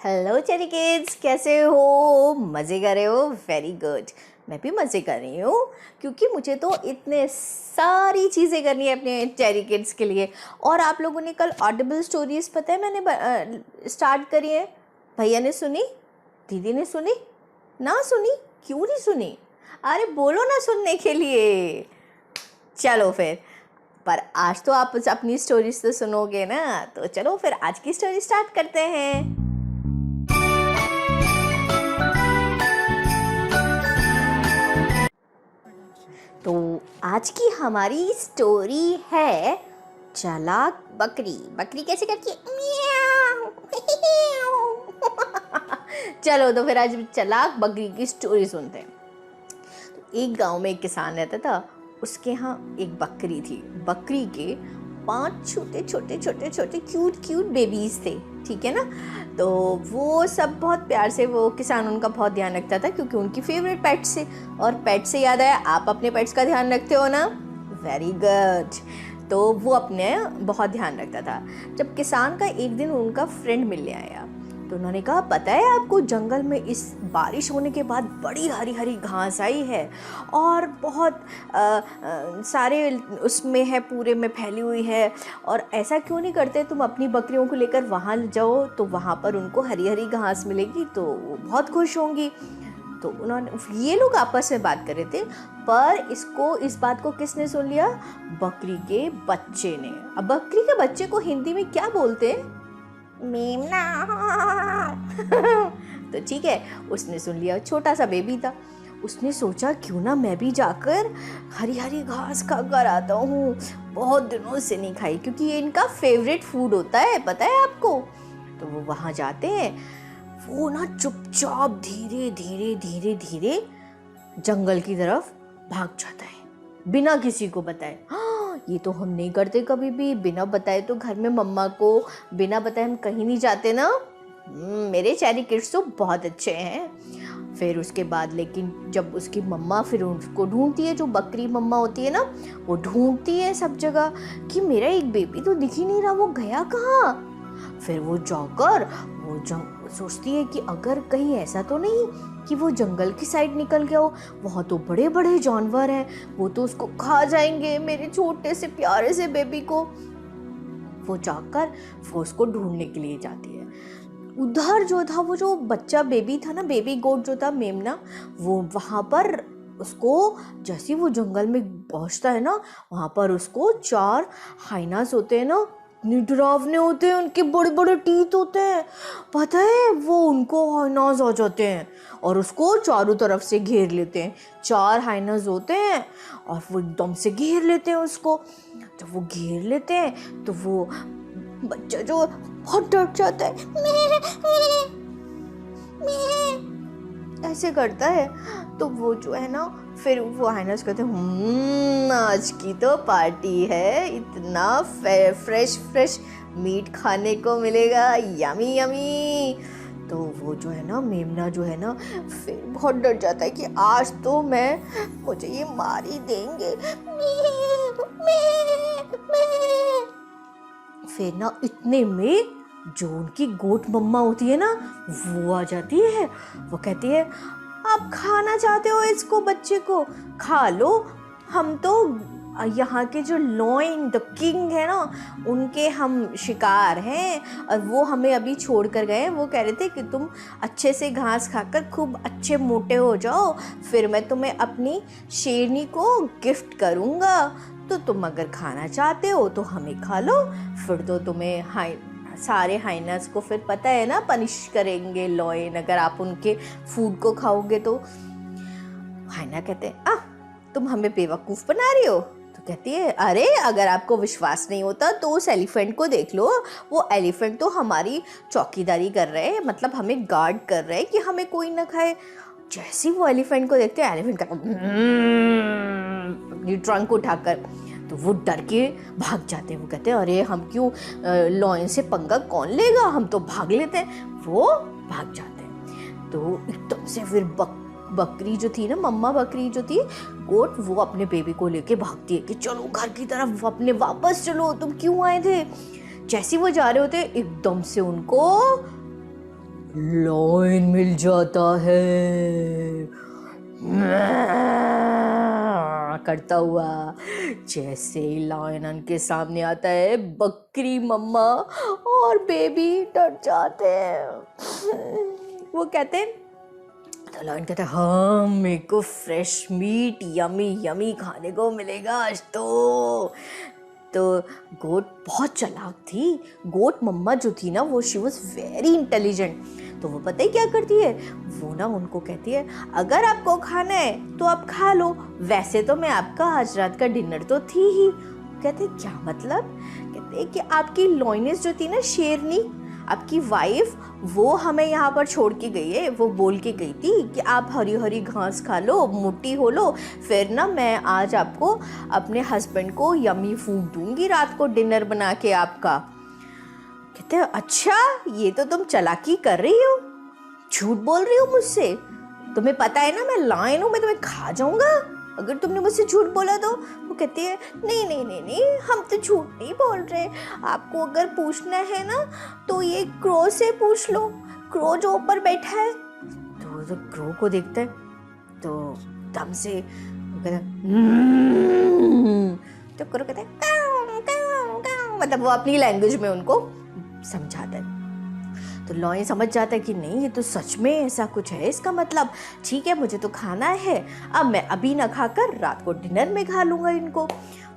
Hello cherry kids, कैसे हो? मज़े कर रहे हो? Very good. मैं भी मज़े कर रही हूँ क्योंकि मुझे तो इतने सारी चीज़ें करनी है अपने चेरी किड्स के लिए। और आप लोगों ने कल ऑडिबल स्टोरीज़ पता है मैंने स्टार्ट करी है। भैया ने सुनी, दीदी ने सुनी, ना सुनी? क्यों नहीं सुनी? अरे बोलो ना सुनने के लिए। चलो फिर, पर आज तो आप अपनी स्टोरीज तो सुनोगे ना, तो चलो फिर आज की स्टोरी स्टार्ट करते हैं। तो आज की हमारी स्टोरी है चालाक बकरी। बकरी कैसे करती है? म्याऊ। चलो तो फिर आज चालाक बकरी की स्टोरी सुनते हैं। तो एक गांव में एक किसान रहता था। उसके यहाँ एक बकरी थी। बकरी के 5 छोटे छोटे छोटे छोटे क्यूट क्यूट बेबीज थे, ठीक है ना। तो वो सब बहुत प्यार से, वो किसान उनका बहुत ध्यान रखता था क्योंकि उनकी फेवरेट पेट्स से। और पेट से याद आया, आप अपने पेट्स का ध्यान रखते हो ना? Very good. तो वो अपने बहुत ध्यान रखता था। जब किसान का एक दिन उनका फ्रेंड मिलने आया तो उन्होंने कहा, पता है आपको, जंगल में इस बारिश होने के बाद बड़ी हरी हरी घास आई है और बहुत सारे उसमें है, पूरे में फैली हुई है। और ऐसा क्यों नहीं करते, तुम अपनी बकरियों को लेकर वहाँ जाओ तो वहाँ पर उनको हरी हरी घास मिलेगी तो वो बहुत खुश होंगी। तो उन्होंने, ये लोग आपस में बात कर रहे थे, पर इस बात को किसने सुन लिया? बकरी के बच्चे ने। अब बकरी के बच्चे को हिंदी में क्या बोलते हैं? मेमना। तो ठीक है, उसने सुन लिया। छोटा सा बेबी था। उसने सोचा क्यों ना मैं भी जाकर हरी हरी घास खा कर आता हूँ, बहुत दिनों से नहीं खाई, क्योंकि ये इनका फेवरेट फूड होता है, पता है आपको। तो वो वहाँ जाते हैं। वो ना चुपचाप धीरे धीरे धीरे धीरे जंगल की तरफ भाग जाता है बिना किसी को बताए। हाँ, ये तो हम नहीं करते कभी भी, बिना बताए तो घर में मम्मा को बिना बताए हम कहीं नहीं जाते ना। मेरे चेरी किड्स तो बहुत अच्छे हैं। फिर उसके बाद लेकिन जब उसकी मम्मा फिर उसको ढूंढती है, जो बकरी मम्मा होती है ना, वो ढूंढती है सब जगह कि मेरा एक बेबी तो दिख ही नहीं रहा, वो गया कहाँ। फिर वो जाकर वो सोचती है कि अगर कहीं ऐसा तो नहीं कि वो जंगल की साइड निकल गया हो, वहाँ तो बड़े बड़े जानवर हैं, वो तो उसको खा जाएंगे, मेरे छोटे से प्यारे से बेबी को। वो जाकर वो उसको ढूंढने के लिए जाती है। उधर जो था, वो जो बच्चा बेबी था ना, बेबी गोट जो था मेमना, वो वहाँ पर उसको, जैसे वो जंगल में पहुँचता है ना, वहाँ पर उसको 4 हाइनास होते हैं ना, डरावने होते हैं, उनके बड़े बड़े टीथ होते हैं, पता है, वो उनको हाइनास आ जाते हैं और उसको चारों तरफ से घेर लेते हैं। 4 हाइनास होते हैं और वो एकदम से घेर लेते हैं उसको। जब वो घेर लेते हैं तो वो बच्चा जो बहुत डर जाता है, ऐसे करता है। तो वो जो है ना, फिर वो हाइनास कहते हैं, आज की तो पार्टी है, इतना फ्रेश फ्रेश मीट खाने को मिलेगा, यमी यमी। तो वो जो है ना, मेमना जो है ना, फिर बहुत डर जाता है कि आज तो मुझे ये मार ही देंगे। फिर ना इतने में जो उनकी गोट मम्मा होती है ना, वो आ जाती है। वो कहती है, आप खाना चाहते हो इसको, बच्चे को खा लो, हम तो यहाँ के जो लॉयन द किंग है ना, उनके हम शिकार हैं और वो हमें अभी छोड़ कर गए। वो कह रहे थे कि तुम अच्छे से घास खाकर खूब अच्छे मोटे हो जाओ, फिर मैं तुम्हें अपनी शेरनी को गिफ्ट करूँगा, तो तुम अगर खाना चाहते हो तो हमें खा लो, फिर तो तुम्हें सारे हाइनास को फिर पता है ना पनिश करेंगे लॉयन, अगर आप उनके फूड को खाओगे तो। हाइना कहते हैं, तुम हमें बेवकूफ़ बना रही हो। तो कहती है, अरे अगर आपको विश्वास नहीं होता तो उस एलिफेंट को देख लो, वो एलिफेंट तो हमारी चौकीदारी कर रहे हैं, मतलब हमें गार्ड कर रहे हैं कि हमें कोई ना खाए। जैसे वो एलिफेंट को देखते हैं, एलिफेंट का ट्रंक उठाकर, तो वो डर के भाग जाते हैं। वो कहते हैं, अरे हम क्यों, लॉयन से पंगा कौन लेगा, हम तो भाग लेते हैं। वो भाग जाते हैं। तो एकदम से फिर बकरी जो थी ना, मम्मा बकरी जो थी गोट, वो अपने बेबी को लेके भागती है कि चलो घर की तरफ, अपने वापस चलो, तुम क्यों आए थे। जैसे वो जा रहे होते एकदम से उनको लॉयन मिल जाता है करता हुआ। जैसे ही लायन उनके सामने आता है, बकरी मम्मा और बेबी डर जाते हैं। वो कहते हैं, तो लायन कहता है हाँ मेरे को फ्रेश मीट यमी यमी खाने को मिलेगा आज तो गोट बहुत चालाक थी। गोट मम्मा जो थी ना, वो शी वॉज वेरी इंटेलिजेंट। तो वो पता ही क्या करती है, वो ना उनको कहती है अगर आपको खाना है तो आप खा लो, वैसे तो मैं आपका आज रात का डिनर तो थी ही। कहते क्या मतलब? कहते कि आपकी लॉयनेस जो थी ना, शेरनी आपकी वाइफ, वो हमें यहाँ पर छोड़ के गई है। वो बोल के गई थी कि आप हरी हरी घास खा लो, मोटी हो लो, फिर ना मैं आज आपको अपने हस्बैंड को यमी फूड दूंगी रात को डिनर बना के आपका। कहते हैं अच्छा ये तो तुम चालाकी कर रही हो, झूठ बोल रही हो मुझसे। तुम्हें पता है ना मैं लायन हूँ, मैं तुम्हें खा जाऊंगा अगर तुमने मुझसे झूठ बोला तो। वो कहती है नहीं नहीं नहीं नहीं, हम तो झूठ नहीं बोल रहे। आपको अगर पूछना है ना तो ये क्रो से पूछ लो, क्रो जो ऊपर बैठा है। तो जब क्रो को देखता है तो दम से वो कहता है तो क्रो कहता है काऊ काऊ काऊ, मतलब वो अपनी लैंग्वेज में उनको समझाता है। तो लॉयन समझ जाता है कि नहीं ये तो सच में ऐसा कुछ है, इसका मतलब ठीक है मुझे तो खाना है, अब मैं अभी ना खाकर रात को डिनर में खा लूँगा इनको।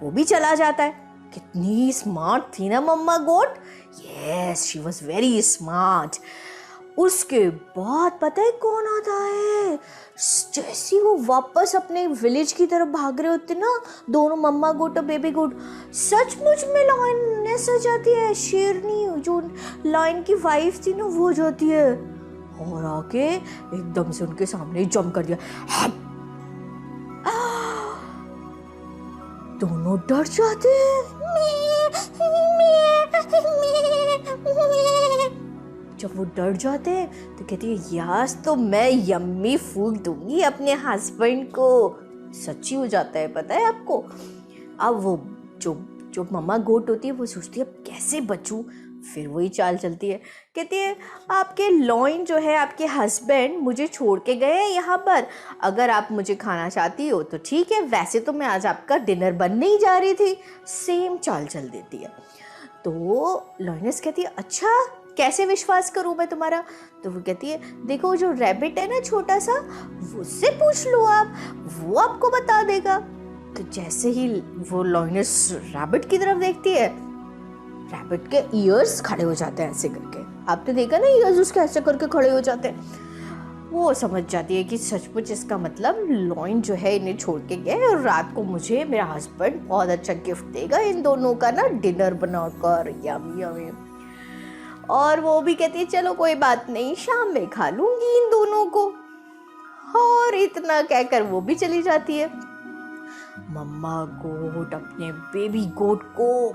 वो भी चला जाता है। कितनी स्मार्ट थी ना mama goat. Yes she was very smart. उसके बाद पता है कौन आता है? जैसे वो वापस अपने विलेज की तरफ भाग रहे होते ना, दोनों मम्मा गोट और बेबी गोट, सचमुच में लायनेस आ जाती है। शेरनी जो लायन की वाइफ थी ना, वो जाती है और आके एकदम से उनके सामने जंप कर दिया। दोनों डर जाते हैं। जब वो डर जाते हैं तो कहती है यास तो मैं यम्मी फूड दूंगी अपने हस्बैंड को। सच्ची हो जाता है पता है आपको। अब वो जो मम्मा गोट होती है वो सोचती है अब कैसे बचूं, फिर वही चाल चलती है। कहती है आपके लॉयन जो है, आपके हस्बैंड मुझे छोड़ के गए हैं यहाँ पर, अगर आप मुझे खाना चाहती हो तो ठीक है, वैसे तो मैं आज आपका डिनर बनने ही जा रही थी। सेम चाल चल देती है। तो लॉयनेस कहती है अच्छा कैसे विश्वास करूँ मैं तुम्हारा? तो वो कहती है देखो जो रैबिट है ना छोटा सा, उससे पूछ लो आप, वो आपको बता देगा। तो जैसे ही वो लॉयनेस रैबिट की तरफ देखती है, रैबिट के ईयर्स खड़े हो जाते हैं ऐसे करके। आपने देखा ना ईयर्स उसके ऐसे करके खड़े हो जाते हैं। वो समझ जाती है कि सचमुच इसका मतलब लॉयन जो है इन्हें छोड़ के गए और रात को मुझे मेरा हस्बैंड बहुत अच्छा गिफ्ट देगा, इन दोनों का ना डिनर बनाकर यमी यमी। और वो भी कहती है चलो कोई बात नहीं, शाम में खा लूंगी इन दोनों को। और इतना कहकर वो भी चली जाती है। मम्मा गोट अपने बेबी गोट को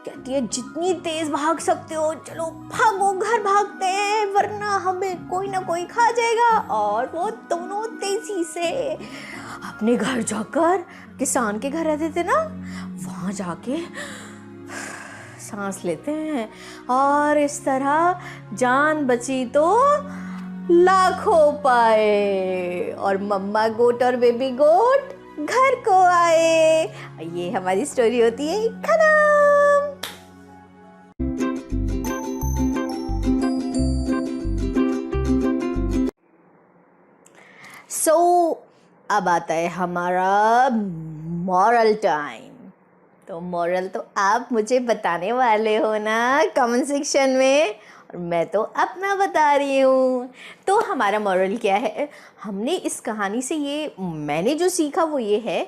कहती है जितनी तेज भाग सकते हो चलो भागो, घर भागते हैं वरना हमें कोई ना कोई खा जाएगा। और वो दोनों तेजी से अपने घर जाकर, किसान के घर रहते थे ना, वहाँ जाके सांस लेते हैं। और इस तरह जान बची तो लाखों पाए और मम्मा गोट और बेबी गोट घर को आए। ये हमारी स्टोरी होती है खत्म। अब आता है हमारा मॉरल टाइम। तो मॉरल तो आप मुझे बताने वाले हो ना कमेंट सेक्शन में, और मैं तो अपना बता रही हूँ। तो हमारा मॉरल क्या है? हमने इस कहानी से मैंने जो सीखा वो ये है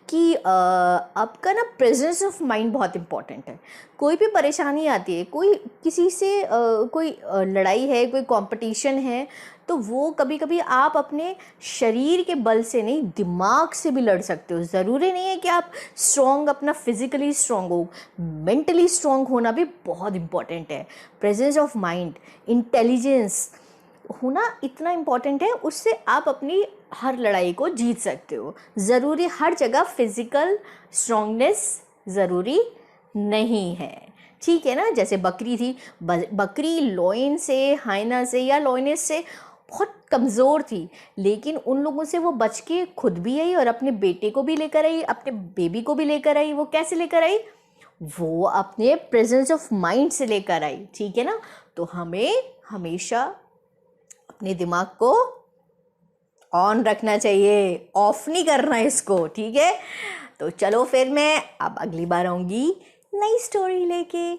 कि आपका ना प्रेजेंस ऑफ माइंड बहुत इम्पॉर्टेंट है। कोई भी परेशानी आती है, कोई किसी से कोई लड़ाई है, कोई कंपटीशन है, तो वो कभी कभी आप अपने शरीर के बल से नहीं, दिमाग से भी लड़ सकते हो। ज़रूरी नहीं है कि आप स्ट्रॉन्ग, अपना फिज़िकली स्ट्रॉन्ग हो, मेंटली स्ट्रॉन्ग होना भी बहुत इम्पॉर्टेंट है। प्रेजेंस ऑफ माइंड, इंटेलिजेंस होना इतना इम्पॉर्टेंट है, उससे आप अपनी हर लड़ाई को जीत सकते हो। ज़रूरी हर जगह फिज़िकल स्ट्रॉन्गनेस ज़रूरी नहीं है। ठीक है ना। जैसे बकरी थी, बकरी लोइन से, हाइना से या लोइनेस से बहुत कमज़ोर थी, लेकिन उन लोगों से वो बच के खुद भी आई और अपने बेटे को भी लेकर आई, अपने बेबी को भी लेकर आई। वो कैसे लेकर आई? वो अपने प्रेजेंस ऑफ माइंड से लेकर आई, ठीक है ना। तो हमें हमेशा अपने दिमाग को ऑन रखना चाहिए, ऑफ नहीं करना इसको, ठीक है। तो चलो फिर मैं अब अगली बार आऊँगी नई स्टोरी लेके,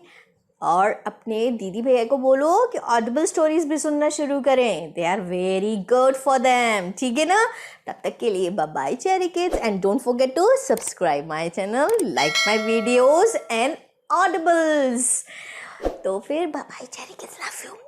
और अपने दीदी भैया को बोलो कि ऑडिबल स्टोरीज भी सुनना शुरू करें, they are very good for them, ठीक है ना। तब तक के लिए bye bye cherry kids, and don't forget to subscribe my channel, like my videos and audibles. तो फिर bye bye cherry kids, love you.